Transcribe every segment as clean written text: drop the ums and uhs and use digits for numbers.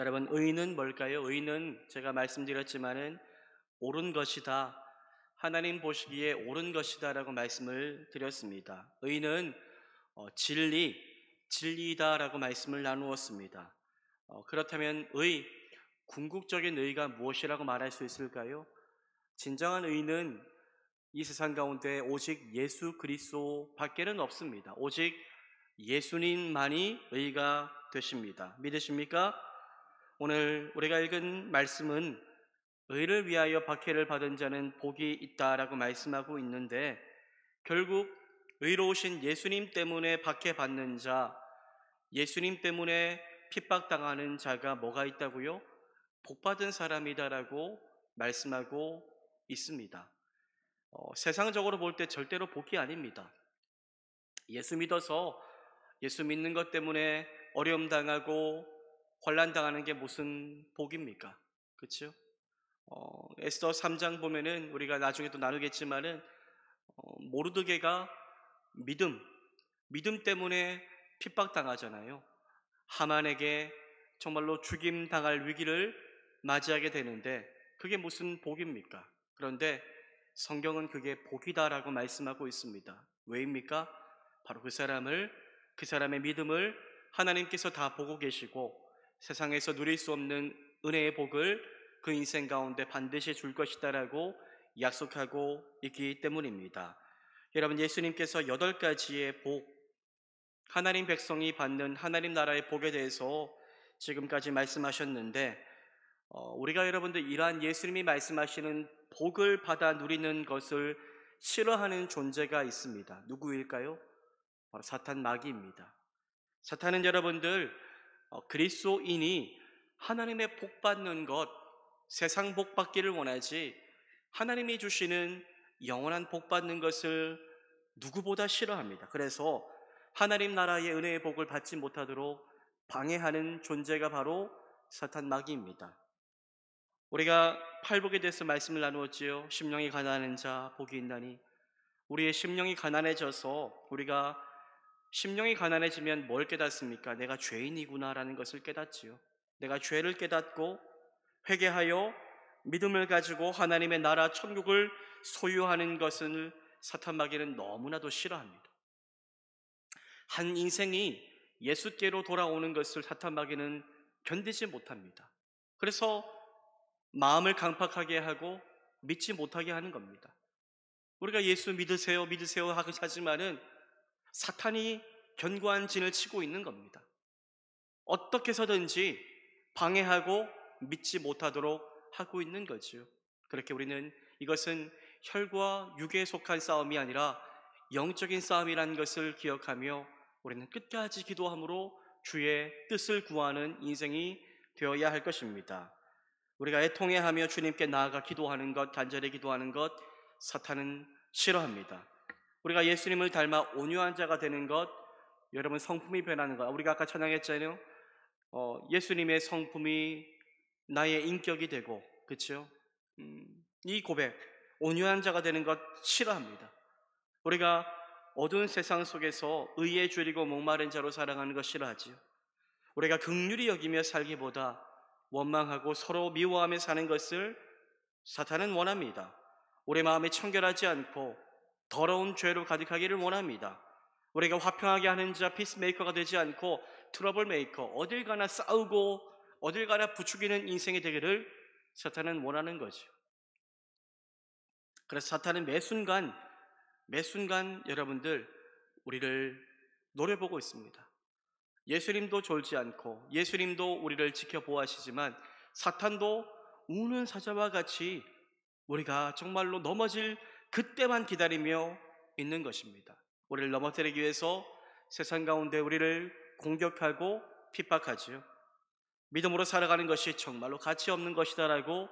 여러분, 의는 뭘까요? 의는 제가 말씀드렸지만은 옳은 것이다. 하나님 보시기에 옳은 것이다라고 말씀을 드렸습니다. 의는 진리다라고 말씀을 나누었습니다. 그렇다면 궁극적인 의가 무엇이라고 말할 수 있을까요? 진정한 의는 이 세상 가운데 오직 예수 그리스도 밖에는 없습니다. 오직 예수님만이 의가 되십니다. 믿으십니까? 오늘 우리가 읽은 말씀은 의를 위하여 박해를 받은 자는 복이 있다라고 말씀하고 있는데, 결국 의로우신 예수님 때문에 박해받는 자, 예수님 때문에 핍박당하는 자가 뭐가 있다고요? 복받은 사람이다라고 말씀하고 있습니다. 세상적으로 볼 때 절대로 복이 아닙니다. 예수 믿어서 예수 믿는 것 때문에 어려움 당하고 환난 당하는 게 무슨 복입니까? 그렇죠? 에스더 3장 보면은 우리가 나중에 또 나누겠지만은 모르드게가 믿음, 믿음 때문에 핍박당하잖아요. 하만에게 정말로 죽임 당할 위기를 맞이하게 되는데 그게 무슨 복입니까? 그런데 성경은 그게 복이다라고 말씀하고 있습니다. 왜입니까? 바로 그 사람의 믿음을 하나님께서 다 보고 계시고 세상에서 누릴 수 없는 은혜의 복을 그 인생 가운데 반드시 줄 것이다라고 약속하고 있기 때문입니다. 여러분, 예수님께서 8가지의 복, 하나님 백성이 받는 하나님 나라의 복에 대해서 지금까지 말씀하셨는데, 우리가 여러분들 이러한 예수님이 말씀하시는 복을 받아 누리는 것을 싫어하는 존재가 있습니다. 누구일까요? 바로 사탄 마귀입니다. 사탄은 여러분들 그리스도인이 하나님의 복 받는 것, 세상 복 받기를 원하지 하나님이 주시는 영원한 복 받는 것을 누구보다 싫어합니다. 그래서 하나님 나라의 은혜의 복을 받지 못하도록 방해하는 존재가 바로 사탄 마귀입니다. 우리가 팔복에 대해서 말씀을 나누었지요. 심령이 가난한 자 복이 있나니. 우리의 심령이 가난해져서 우리가 심령이 가난해지면 뭘 깨닫습니까? 내가 죄인이구나라는 것을 깨닫지요. 내가 죄를 깨닫고 회개하여 믿음을 가지고 하나님의 나라 천국을 소유하는 것을 사탄 마귀는 너무나도 싫어합니다. 한 인생이 예수께로 돌아오는 것을 사탄 마귀는 견디지 못합니다. 그래서 마음을 강팍하게 하고 믿지 못하게 하는 겁니다. 우리가 예수 믿으세요 믿으세요 하지만은 사탄이 견고한 진을 치고 있는 겁니다. 어떻게 해서든지 방해하고 믿지 못하도록 하고 있는 거죠. 그렇게 우리는 이것은 혈과 육에 속한 싸움이 아니라 영적인 싸움이라는 것을 기억하며 우리는 끝까지 기도함으로 주의 뜻을 구하는 인생이 되어야 할 것입니다. 우리가 애통해하며 주님께 나아가 기도하는 것, 간절히 기도하는 것, 사탄은 싫어합니다. 우리가 예수님을 닮아 온유한 자가 되는 것, 여러분 성품이 변하는 것, 우리가 아까 찬양했잖아요. 예수님의 성품이 나의 인격이 되고, 그렇죠? 이 고백, 온유한 자가 되는 것 싫어합니다. 우리가 어두운 세상 속에서 의에 줄이고 목마른 자로 살아가는 것 싫어하지요. 우리가 긍휼히 여기며 살기보다 원망하고 서로 미워하며 사는 것을 사탄은 원합니다. 우리 마음이 청결하지 않고 더러운 죄로 가득하기를 원합니다. 우리가 화평하게 하는 자, 피스메이커가 되지 않고 트러블 메이커, 어딜 가나 싸우고 어딜 가나 부추기는 인생이 되기를 사탄은 원하는 거죠. 그래서 사탄은 매 순간 여러분들 우리를 노려보고 있습니다. 예수님도 졸지 않고 예수님도 우리를 지켜보아시지만 사탄도 우는 사자와 같이 우리가 정말로 넘어질 그때만 기다리며 있는 것입니다. 우리를 넘어뜨리기 위해서 세상 가운데 우리를 공격하고 핍박하지요. 믿음으로 살아가는 것이 정말로 가치 없는 것이다라고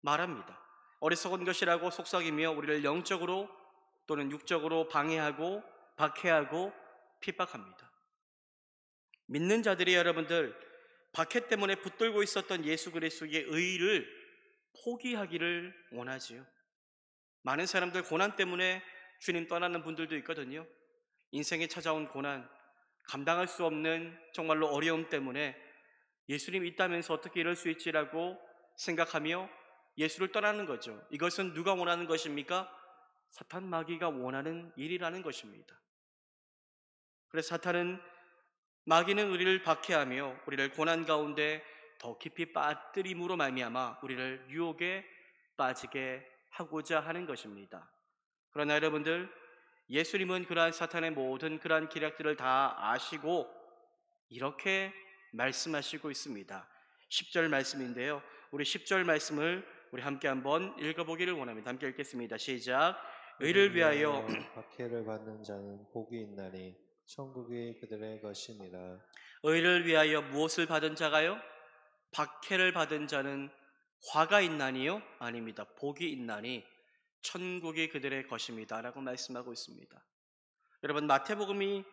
말합니다. 어리석은 것이라고 속삭이며 우리를 영적으로 또는 육적으로 방해하고 박해하고 핍박합니다. 믿는 자들이 여러분들 박해 때문에 붙들고 있었던 예수 그리스도의 의를 포기하기를 원하지요. 많은 사람들 고난 때문에 주님 떠나는 분들도 있거든요. 인생에 찾아온 고난, 감당할 수 없는 정말로 어려움 때문에 예수님 있다면서 어떻게 이럴 수 있지라고 생각하며 예수를 떠나는 거죠. 이것은 누가 원하는 것입니까? 사탄 마귀가 원하는 일이라는 것입니다. 그래서 사탄은 마귀는 우리를 박해하며 우리를 고난 가운데 더 깊이 빠뜨림으로 말미암아 우리를 유혹에 빠지게 하고자 하는 것입니다. 그러나 여러분들, 예수님은 그러한 사탄의 모든 그러한 기략들을 다 아시고 이렇게 말씀하시고 있습니다. 10절 말씀인데요. 우리 10절 말씀을 우리 함께 한번 읽어보기를 원합니다. 함께 읽겠습니다. 시작. 의를 이를 위하여 위하여 박해를 받는 자는 복이 있나니 천국이 그들의 것이니라. 의를 위하여 무엇을 받은 자가요? 박해를 받은 자는 화가 있나니요? 아닙니다. 복이 있나니 천국이 그들의 것입니다. 라고 말씀하고 있습니다. 여러분, 마태복음이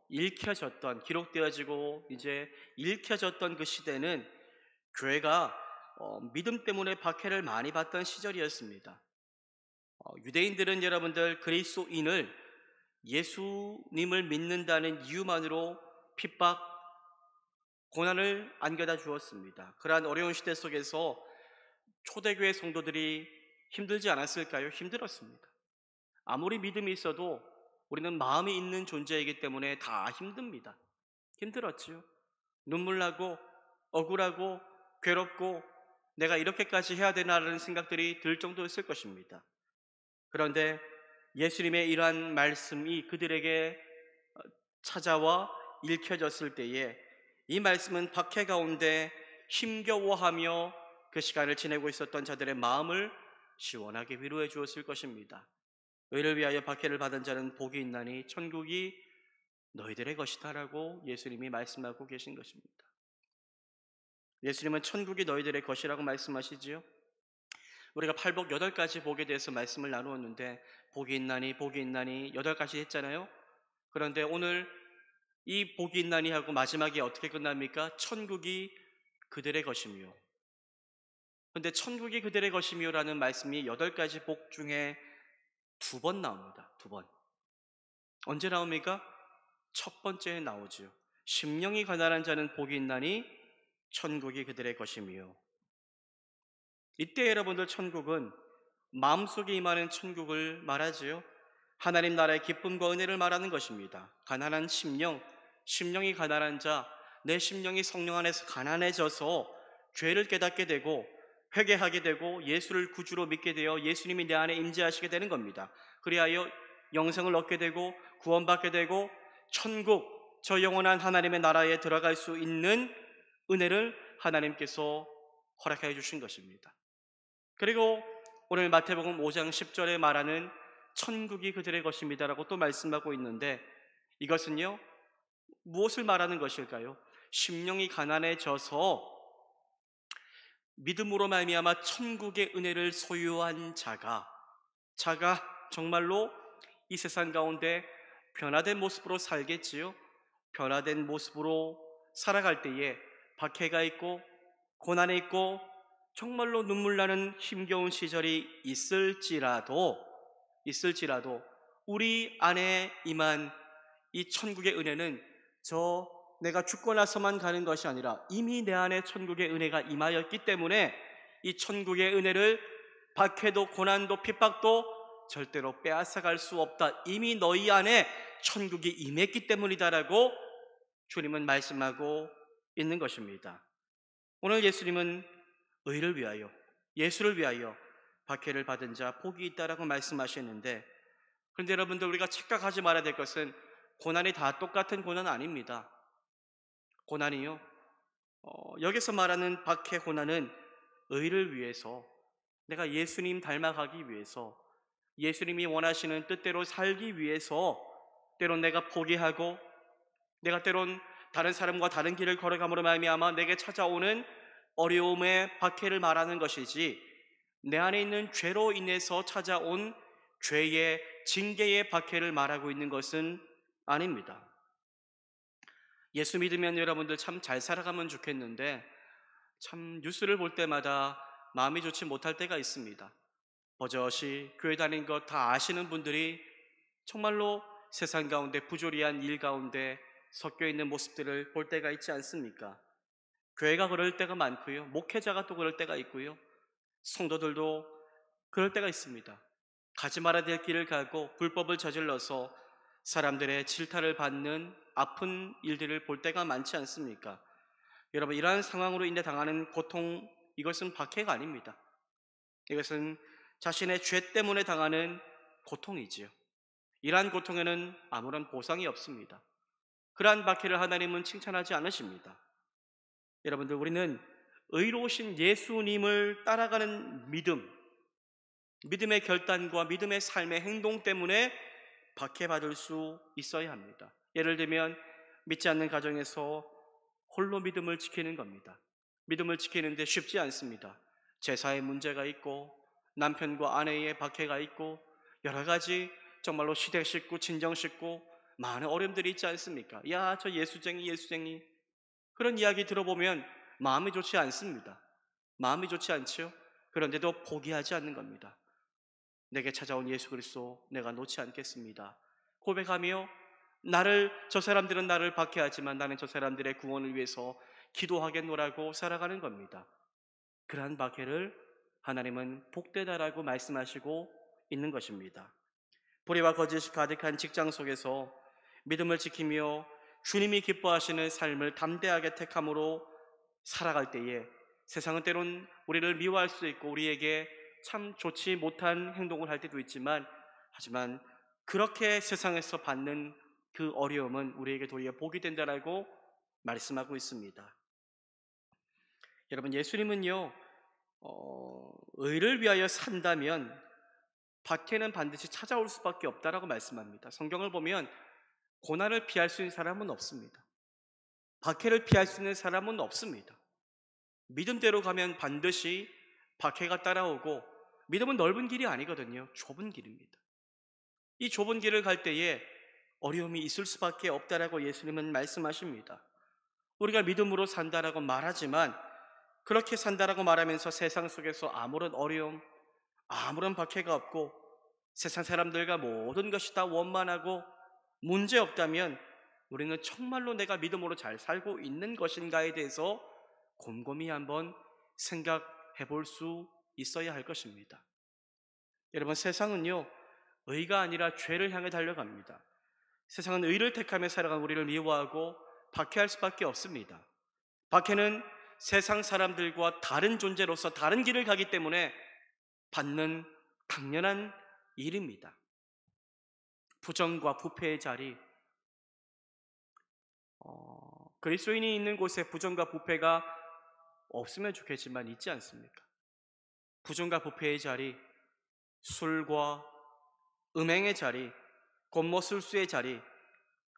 읽혀졌던, 기록되어지고 이제 읽혀졌던 그 시대는 교회가 믿음 때문에 박해를 많이 받던 시절이었습니다. 유대인들은 여러분들 그리스도인을 예수님을 믿는다는 이유만으로 핍박, 고난을 안겨다 주었습니다. 그러한 어려운 시대 속에서 초대교회 성도들이 힘들지 않았을까요? 힘들었습니다. 아무리 믿음이 있어도 우리는 마음이 있는 존재이기 때문에 다 힘듭니다. 힘들었지요. 눈물 나고 억울하고 괴롭고 내가 이렇게까지 해야 되나라는 생각들이 들 정도였을 것입니다. 그런데 예수님의 이러한 말씀이 그들에게 찾아와 읽혀졌을 때에 이 말씀은 박해 가운데 힘겨워하며 그 시간을 지내고 있었던 자들의 마음을 시원하게 위로해 주었을 것입니다. 의를 위하여 박해를 받은 자는 복이 있나니 천국이 너희들의 것이다라고 예수님이 말씀하고 계신 것입니다. 예수님은 천국이 너희들의 것이라고 말씀하시지요. 우리가 팔복 8가지 복에 대해서 말씀을 나누었는데 복이 있나니 복이 있나니 8가지 했잖아요. 그런데 오늘 이 복이 있나니 하고 마지막에 어떻게 끝납니까? 천국이 그들의 것이며. 그런데 천국이 그들의 것이며라는 말씀이 8가지 복 중에 2번 나옵니다. 2번. 언제 나옵니까? 첫 번째에 나오지요. 심령이 가난한 자는 복이 있나니 천국이 그들의 것이며. 이때 여러분들 천국은 마음속에 임하는 천국을 말하지요. 하나님 나라의 기쁨과 은혜를 말하는 것입니다. 가난한 심령, 심령이 가난한 자, 내 심령이 성령 안에서 가난해져서 죄를 깨닫게 되고 회개하게 되고 예수를 구주로 믿게 되어 예수님이 내 안에 임재하시게 되는 겁니다. 그리하여 영생을 얻게 되고 구원받게 되고 천국, 저 영원한 하나님의 나라에 들어갈 수 있는 은혜를 하나님께서 허락해 주신 것입니다. 그리고 오늘 마태복음 5장 10절에 말하는 천국이 그들의 것입니다라고 또 말씀하고 있는데 이것은요, 무엇을 말하는 것일까요? 심령이 가난해져서 믿음으로 말미암아 천국의 은혜를 소유한 자가 정말로 이 세상 가운데 변화된 모습으로 살겠지요. 변화된 모습으로 살아갈 때에 박해가 있고 고난이 있고 정말로 눈물 나는 힘겨운 시절이 있을지라도 우리 안에 임한 이 천국의 은혜는 내가 죽고 나서만 가는 것이 아니라 이미 내 안에 천국의 은혜가 임하였기 때문에 이 천국의 은혜를 박해도 고난도 핍박도 절대로 빼앗아갈 수 없다. 이미 너희 안에 천국이 임했기 때문이다라고 주님은 말씀하고 있는 것입니다. 오늘 예수님은 의를 위하여, 예수를 위하여 박해를 받은 자 복이 있다라고 말씀하셨는데, 그런데 여러분들 우리가 착각하지 말아야 될 것은 고난이 다 똑같은 고난은 아닙니다. 고난이요, 여기서 말하는 박해 고난은 의를 위해서, 내가 예수님 닮아가기 위해서, 예수님이 원하시는 뜻대로 살기 위해서 때론 내가 포기하고 내가 때론 다른 사람과 다른 길을 걸어감으로 말미암아 내게 찾아오는 어려움의 박해를 말하는 것이지, 내 안에 있는 죄로 인해서 찾아온 죄의 징계의 박해를 말하고 있는 것은 아닙니다. 예수 믿으면 여러분들 참 잘 살아가면 좋겠는데 참 뉴스를 볼 때마다 마음이 좋지 못할 때가 있습니다. 버젓이 교회 다닌 것 다 아시는 분들이 정말로 세상 가운데 부조리한 일 가운데 섞여 있는 모습들을 볼 때가 있지 않습니까? 교회가 그럴 때가 많고요. 목회자가 또 그럴 때가 있고요. 성도들도 그럴 때가 있습니다. 가지 말아야 될 길을 가고 불법을 저질러서 사람들의 질타를 받는 아픈 일들을 볼 때가 많지 않습니까? 여러분, 이러한 상황으로 인해 당하는 고통, 이것은 박해가 아닙니다. 이것은 자신의 죄 때문에 당하는 고통이지요. 이러한 고통에는 아무런 보상이 없습니다. 그러한 박해를 하나님은 칭찬하지 않으십니다. 여러분들, 우리는 의로우신 예수님을 따라가는 믿음의 결단과 믿음의 삶의 행동 때문에 박해받을 수 있어야 합니다. 예를 들면 믿지 않는 가정에서 홀로 믿음을 지키는 겁니다. 믿음을 지키는데 쉽지 않습니다. 제사에 문제가 있고 남편과 아내의 박해가 있고 여러 가지 정말로 시댁 식구, 친정 식구 많은 어려움들이 있지 않습니까? 야, 저 예수쟁이 그런 이야기 들어보면 마음이 좋지 않습니다. 마음이 좋지 않지요? 그런데도 포기하지 않는 겁니다. 내게 찾아온 예수 그리스도 내가 놓지 않겠습니다. 고백하며 저 사람들은 나를 박해하지만 나는 저 사람들의 구원을 위해서 기도하겠노라고 살아가는 겁니다. 그러한 박해를 하나님은 복되다라고 말씀하시고 있는 것입니다. 불의와 거짓이 가득한 직장 속에서 믿음을 지키며 주님이 기뻐하시는 삶을 담대하게 택함으로 살아갈 때에 세상은 때론 우리를 미워할 수 있고 우리에게 참 좋지 못한 행동을 할 때도 있지만, 하지만 그렇게 세상에서 받는 그 어려움은 우리에게 도리어 복이 된다라고 말씀하고 있습니다. 여러분, 예수님은요, 의를 위하여 산다면 박해는 반드시 찾아올 수밖에 없다라고 말씀합니다. 성경을 보면 고난을 피할 수 있는 사람은 없습니다. 박해를 피할 수 있는 사람은 없습니다. 믿음대로 가면 반드시 박해가 따라오고, 믿음은 넓은 길이 아니거든요. 좁은 길입니다. 이 좁은 길을 갈 때에 어려움이 있을 수밖에 없다라고 예수님은 말씀하십니다. 우리가 믿음으로 산다라고 말하지만 그렇게 산다라고 말하면서 세상 속에서 아무런 어려움, 아무런 박해가 없고 세상 사람들과 모든 것이 다 원만하고 문제 없다면 우리는 정말로 내가 믿음으로 잘 살고 있는 것인가에 대해서 곰곰이 한번 생각해 볼 수 있어야 할 것입니다. 여러분, 세상은요, 의가 아니라 죄를 향해 달려갑니다. 세상은 의를 택하며 살아간 우리를 미워하고 박해할 수밖에 없습니다. 박해는 세상 사람들과 다른 존재로서 다른 길을 가기 때문에 받는 당연한 일입니다. 부정과 부패의 자리, 그리스도인이 있는 곳에 부정과 부패가 없으면 좋겠지만 있지 않습니까? 부정과 부패의 자리, 술과 음행의 자리, 곤모술수의 자리,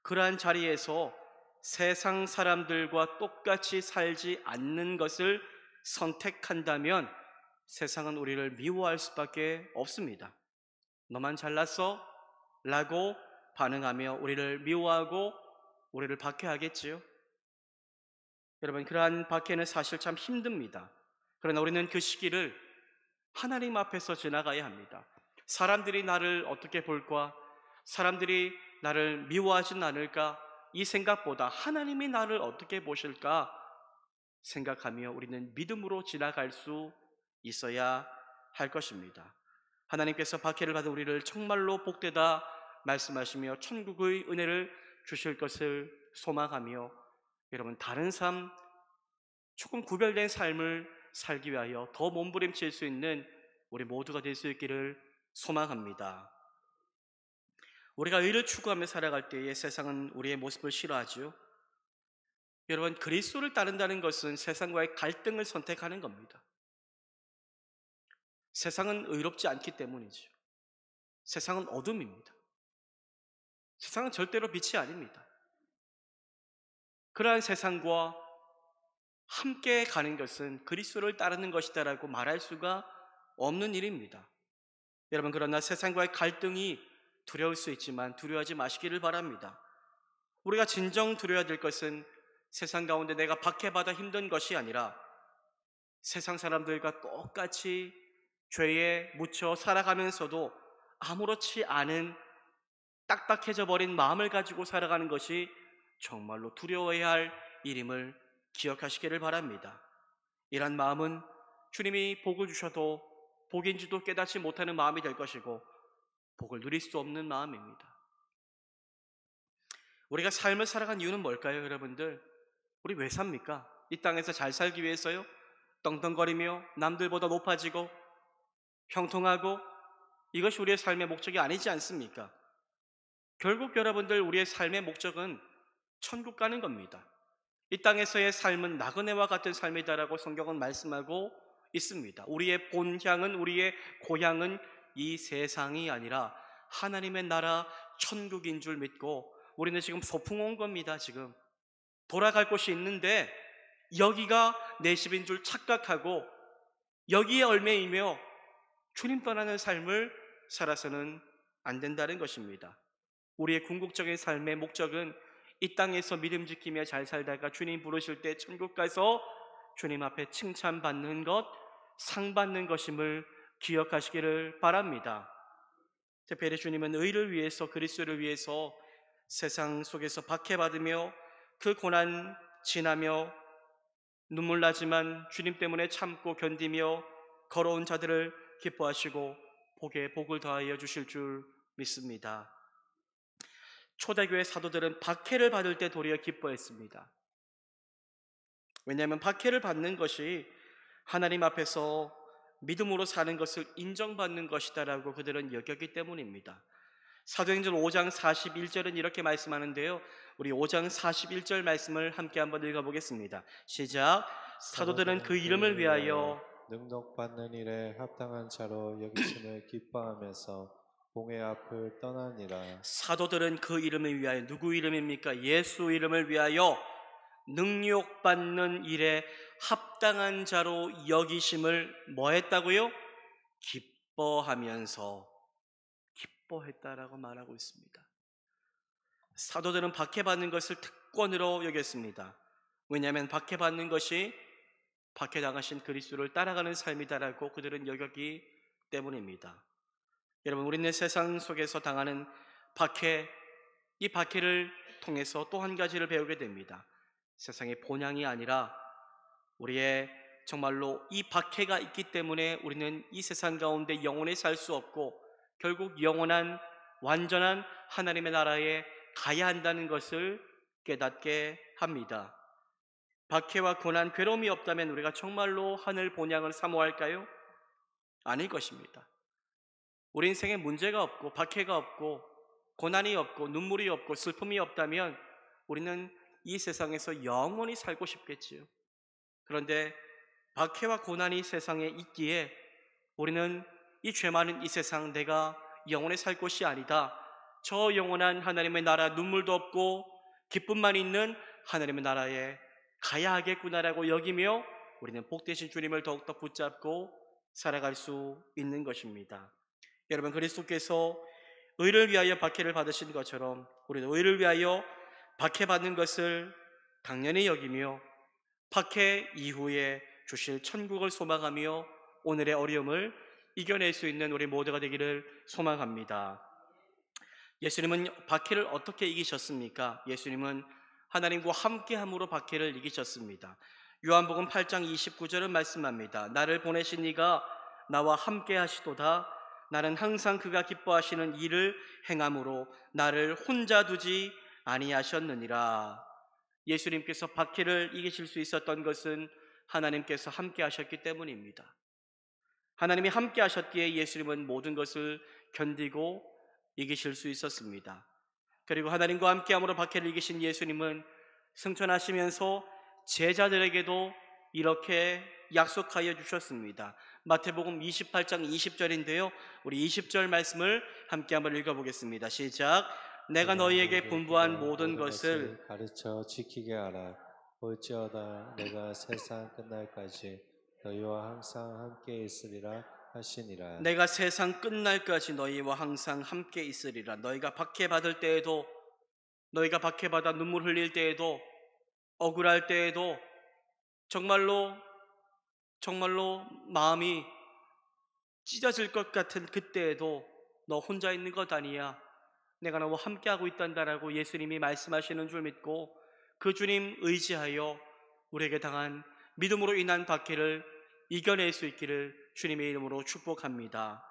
그러한 자리에서 세상 사람들과 똑같이 살지 않는 것을 선택한다면 세상은 우리를 미워할 수밖에 없습니다. 너만 잘났어? 라고 반응하며 우리를 미워하고 우리를 박해하겠지요. 여러분, 그러한 박해는 사실 참 힘듭니다. 그러나 우리는 그 시기를 하나님 앞에서 지나가야 합니다. 사람들이 나를 어떻게 볼까? 사람들이 나를 미워하진 않을까? 이 생각보다 하나님이 나를 어떻게 보실까 생각하며 우리는 믿음으로 지나갈 수 있어야 할 것입니다. 하나님께서 박해를 받은 우리를 정말로 복되다 말씀하시며 천국의 은혜를 주실 것을 소망하며, 여러분, 다른 삶, 조금 구별된 삶을 살기 위하여 더 몸부림칠 수 있는 우리 모두가 될 수 있기를 소망합니다. 우리가 의를 추구하며 살아갈 때에 세상은 우리의 모습을 싫어하죠. 여러분, 그리스도를 따른다는 것은 세상과의 갈등을 선택하는 겁니다. 세상은 의롭지 않기 때문이죠. 세상은 어둠입니다. 세상은 절대로 빛이 아닙니다. 그러한 세상과 함께 가는 것은 그리스도를 따르는 것이다라고 말할 수가 없는 일입니다. 여러분, 그러나 세상과의 갈등이 두려울 수 있지만 두려워하지 마시기를 바랍니다. 우리가 진정 두려워야 될 것은 세상 가운데 내가 박해받아 힘든 것이 아니라 세상 사람들과 똑같이 죄에 묻혀 살아가면서도 아무렇지 않은 딱딱해져 버린 마음을 가지고 살아가는 것이 정말로 두려워해야 할 일임을 기억하시기를 바랍니다. 이런 마음은 주님이 복을 주셔도 복인지도 깨닫지 못하는 마음이 될 것이고 복을 누릴 수 없는 마음입니다. 우리가 삶을 살아간 이유는 뭘까요, 여러분들? 우리 왜 삽니까? 이 땅에서 잘 살기 위해서요? 떵떵거리며 남들보다 높아지고 형통하고 이것이 우리의 삶의 목적이 아니지 않습니까? 결국 여러분들 우리의 삶의 목적은 천국 가는 겁니다. 이 땅에서의 삶은 나그네와 같은 삶이다라고 성경은 말씀하고 있습니다. 우리의 본향은 우리의 고향은 이 세상이 아니라 하나님의 나라 천국인 줄 믿고 우리는 지금 소풍 온 겁니다. 지금 돌아갈 곳이 있는데 여기가 내 집인 줄 착각하고 여기에 얽매이며 주님 떠나는 삶을 살아서는 안 된다는 것입니다. 우리의 궁극적인 삶의 목적은 이 땅에서 믿음 지키며 잘 살다가 주님 부르실 때 천국 가서 주님 앞에 칭찬받는 것, 상 받는 것임을 기억하시기를 바랍니다. 특별히 주님은 의를 위해서, 그리스도를 위해서 세상 속에서 박해받으며 그 고난 지나며 눈물 나지만 주님 때문에 참고 견디며 걸어온 자들을 기뻐하시고 복에 복을 더하여 주실 줄 믿습니다. 초대교회 사도들은 박해를 받을 때 도리어 기뻐했습니다. 왜냐하면 박해를 받는 것이 하나님 앞에서 믿음으로 사는 것을 인정받는 것이다라고 그들은 여겼기 때문입니다. 사도행전 5장 41절은 이렇게 말씀하는데요. 우리 5장 41절 말씀을 함께 한번 읽어보겠습니다. 시작. 사도들은 그 이름을 위하여 능력받는 일에 합당한 자로 여기심을 기뻐하면서 공회 앞을 떠나니라. 사도들은 그 이름을 위하여, 누구 이름입니까? 예수 이름을 위하여 능욕받는 일에 합당한 자로 여기심을 뭐 했다고요? 기뻐했다라고 말하고 있습니다. 사도들은 박해받는 것을 특권으로 여겼습니다. 왜냐하면 박해받는 것이 박해당하신 그리스도를 따라가는 삶이다라고 그들은 여겼기 때문입니다. 여러분, 우리는 세상 속에서 당하는 박해, 이 박해를 통해서 또 한 가지를 배우게 됩니다. 세상의 본향이 아니라 우리의 정말로 이 박해가 있기 때문에 우리는 이 세상 가운데 영원히 살 수 없고 결국 영원한 완전한 하나님의 나라에 가야 한다는 것을 깨닫게 합니다. 박해와 고난, 괴로움이 없다면 우리가 정말로 하늘 본향을 사모할까요? 아닐 것입니다. 우리 인생에 문제가 없고 박해가 없고 고난이 없고 눈물이 없고 슬픔이 없다면 우리는 이 세상에서 영원히 살고 싶겠지요. 그런데 박해와 고난이 세상에 있기에 우리는 이 죄 많은 이 세상 내가 영원히 살 곳이 아니다. 저 영원한 하나님의 나라, 눈물도 없고 기쁨만 있는 하나님의 나라에 가야 하겠구나라고 여기며 우리는 복되신 주님을 더욱더 붙잡고 살아갈 수 있는 것입니다. 여러분, 그리스도께서 의를 위하여 박해를 받으신 것처럼 우리는 의를 위하여 박해받는 것을 당연히 여기며 박해 이후에 주실 천국을 소망하며 오늘의 어려움을 이겨낼 수 있는 우리 모두가 되기를 소망합니다. 예수님은 박해를 어떻게 이기셨습니까? 예수님은 하나님과 함께함으로 박해를 이기셨습니다. 요한복음 8장 29절은 말씀합니다. 나를 보내신 이가 나와 함께 하시도다. 나는 항상 그가 기뻐하시는 일을 행함으로 나를 혼자 두지 아니하셨느니라. 예수님께서 박해를 이기실 수 있었던 것은 하나님께서 함께 하셨기 때문입니다. 하나님이 함께 하셨기에 예수님은 모든 것을 견디고 이기실 수 있었습니다. 그리고 하나님과 함께함으로 박해를 이기신 예수님은 승천하시면서 제자들에게도 이렇게 약속하여 주셨습니다. 마태복음 28장 20절인데요. 우리 20절 말씀을 함께 한번 읽어보겠습니다. 시작. 내가 너희에게 분부한 모든 것을 가르쳐 지키게 하라. 볼지어다 내가 세상 끝날까지 너희와 항상 함께 있으리라 하시니라. 내가 세상 끝날까지 너희와 항상 함께 있으리라. 너희가 박해받을 때에도, 너희가 박해받아 눈물 흘릴 때에도, 억울할 때에도, 정말로 마음이 찢어질 것 같은 그때에도 너 혼자 있는 것 아니야. 내가 너와 함께하고 있단다라고 예수님이 말씀하시는 줄 믿고 그 주님 의지하여 우리에게 당한 믿음으로 인한 박해를 이겨낼 수 있기를 주님의 이름으로 축복합니다.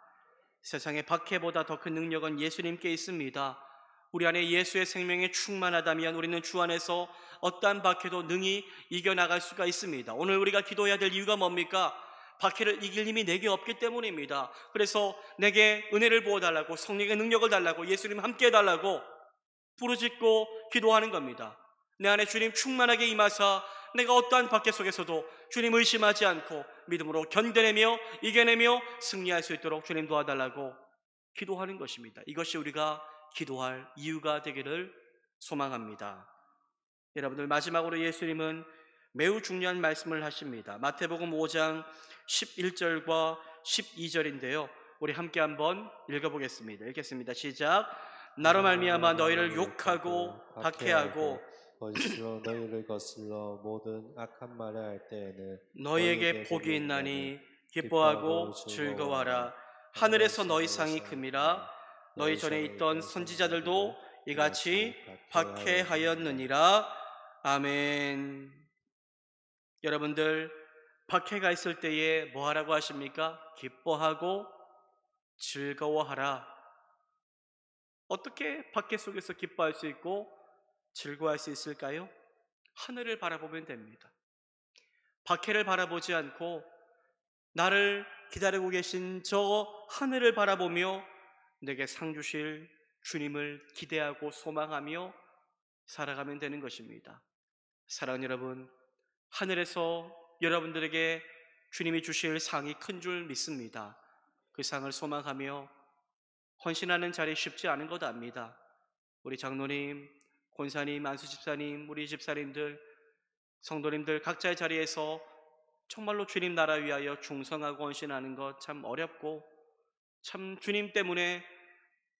세상의 박해보다 더 큰 능력은 예수님께 있습니다. 우리 안에 예수의 생명이 충만하다면 우리는 주 안에서 어떠한 박해도 능히 이겨나갈 수가 있습니다. 오늘 우리가 기도해야 될 이유가 뭡니까? 박해를 이길 힘이 내게 없기 때문입니다. 그래서 내게 은혜를 부어달라고, 성령의 능력을 달라고, 예수님 함께 해달라고 부르짖고 기도하는 겁니다. 내 안에 주님 충만하게 임하사 내가 어떠한 박해 속에서도 주님 의심하지 않고 믿음으로 견뎌내며 이겨내며 승리할 수 있도록 주님 도와달라고 기도하는 것입니다. 이것이 우리가 기도할 이유가 되기를 소망합니다. 여러분들, 마지막으로 예수님은 매우 중요한 말씀을 하십니다. 마태복음 5장 11절과 12절인데요. 우리 함께 한번 읽어보겠습니다. 읽겠습니다. 시작. 나로 말미암아 너희를 욕하고 박해하고 거짓으로 너희를 거슬러 모든 악한 말을 할 때에는 너희에게 복이 있나니 기뻐하고 즐거워하라. 하늘에서 너희 상이 큼이라. 너희 전에 있던 선지자들도 이같이 박해하였느니라. 아멘. 여러분들, 박해가 있을 때에 뭐 하라고 하십니까? 기뻐하고 즐거워하라. 어떻게 박해 속에서 기뻐할 수 있고 즐거워할 수 있을까요? 하늘을 바라보면 됩니다. 박해를 바라보지 않고 나를 기다리고 계신 저 하늘을 바라보며 내게 상 주실 주님을 기대하고 소망하며 살아가면 되는 것입니다. 사랑하는 여러분, 하늘에서 여러분들에게 주님이 주실 상이 큰 줄 믿습니다. 그 상을 소망하며 헌신하는 자리 쉽지 않은 것 압니다. 우리 장로님, 권사님, 안수 집사님, 우리 집사님들, 성도님들 각자의 자리에서 정말로 주님 나라 위하여 충성하고 헌신하는 것 참 어렵고, 참 주님 때문에,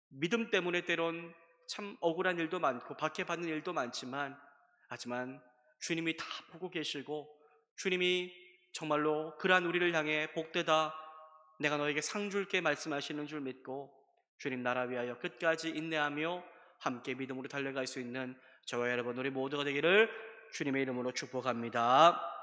믿음 때문에 때론 참 억울한 일도 많고 박해받는 일도 많지만, 하지만 주님이 다 보고 계시고 주님이 정말로 그러한 우리를 향해 복되다, 내가 너에게 상 줄게 말씀하시는 줄 믿고 주님 나라 위하여 끝까지 인내하며 함께 믿음으로 달려갈 수 있는 저와 여러분 우리 모두가 되기를 주님의 이름으로 축복합니다.